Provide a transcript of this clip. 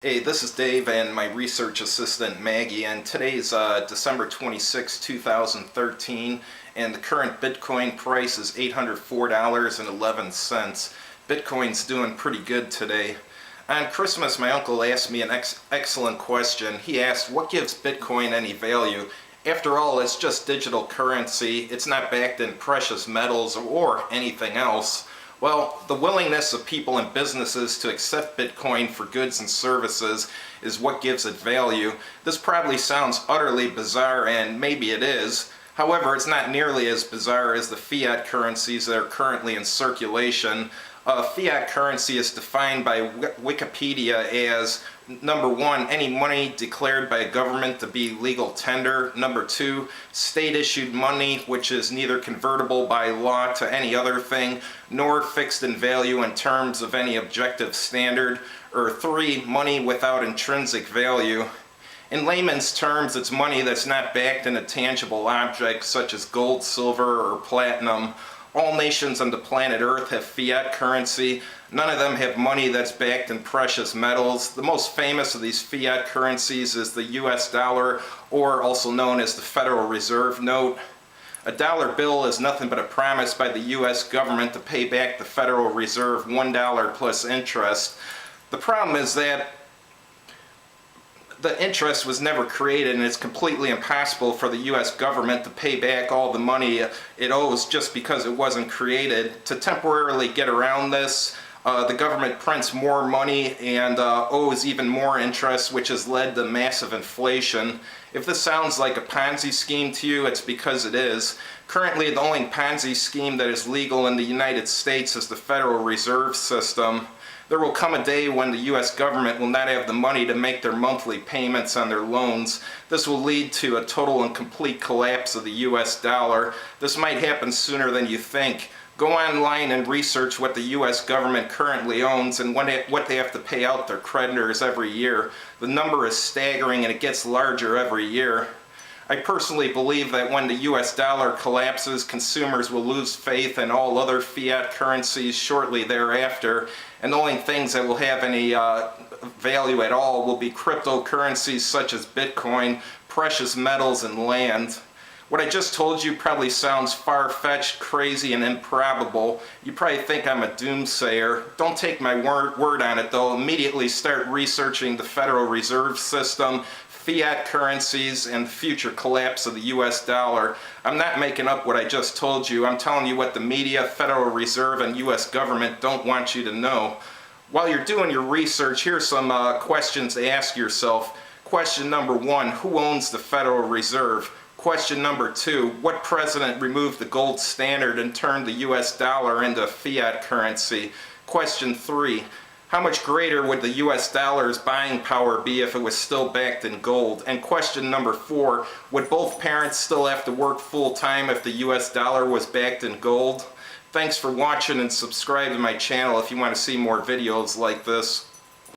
Hey, this is Dave and my research assistant Maggie, and today's December 26, 2013, and the current Bitcoin price is $804.11. Bitcoin's doing pretty good today. On Christmas, my uncle asked me an excellent question. He asked, what gives Bitcoin any value? After all, it's just digital currency. It's not backed in precious metals or anything else. Well, the willingness of people and businesses to accept Bitcoin for goods and services is what gives it value. This probably sounds utterly bizarre, and maybe it is. However, it's not nearly as bizarre as the fiat currencies that are currently in circulation. Fiat currency is defined by Wikipedia as, number one, any money declared by a government to be legal tender. Number two, state-issued money, which is neither convertible by law to any other thing, nor fixed in value in terms of any objective standard. Or three, money without intrinsic value. In layman's terms, it's money that's not backed in a tangible object such as gold, silver, or platinum. All nations on the planet Earth have fiat currency. None of them have money that's backed in precious metals. The most famous of these fiat currencies is the US dollar, or also known as the Federal Reserve note. A dollar bill is nothing but a promise by the US government to pay back the Federal Reserve $1 plus interest. The problem is that the interest was never created, and it's completely impossible for the US government to pay back all the money it owes just because it wasn't created. To temporarily get around this, the government prints more money and owes even more interest, which has led to massive inflation. If this sounds like a Ponzi scheme to you, it's because it is. Currently, the only Ponzi scheme that is legal in the United States is the Federal Reserve System. There will come a day when the US government will not have the money to make their monthly payments on their loans. This will lead to a total and complete collapse of the US dollar. This might happen sooner than you think. Go online and research what the US government currently owns and what they have to pay out their creditors every year. The number is staggering, and it gets larger every year. I personally believe that when the US dollar collapses, consumers will lose faith in all other fiat currencies shortly thereafter, and the only things that will have any value at all will be cryptocurrencies such as Bitcoin, precious metals, and land. What I just told you probably sounds far-fetched, crazy, and improbable. You probably think I'm a doomsayer. Don't take my word on it, though. Immediately start researching the Federal Reserve System, fiat currencies, and the future collapse of the US dollar. I'm not making up what I just told you. I'm telling you what the media, Federal Reserve, and US government don't want you to know. While you're doing your research, here's some questions to ask yourself. Question number one, who owns the Federal Reserve? Question number two, what president removed the gold standard and turned the US dollar into fiat currency? Question three, how much greater would the US dollar's buying power be if it was still backed in gold? And question number four, would both parents still have to work full-time if the US dollar was backed in gold? Thanks for watching, and subscribe to my channel if you want to see more videos like this.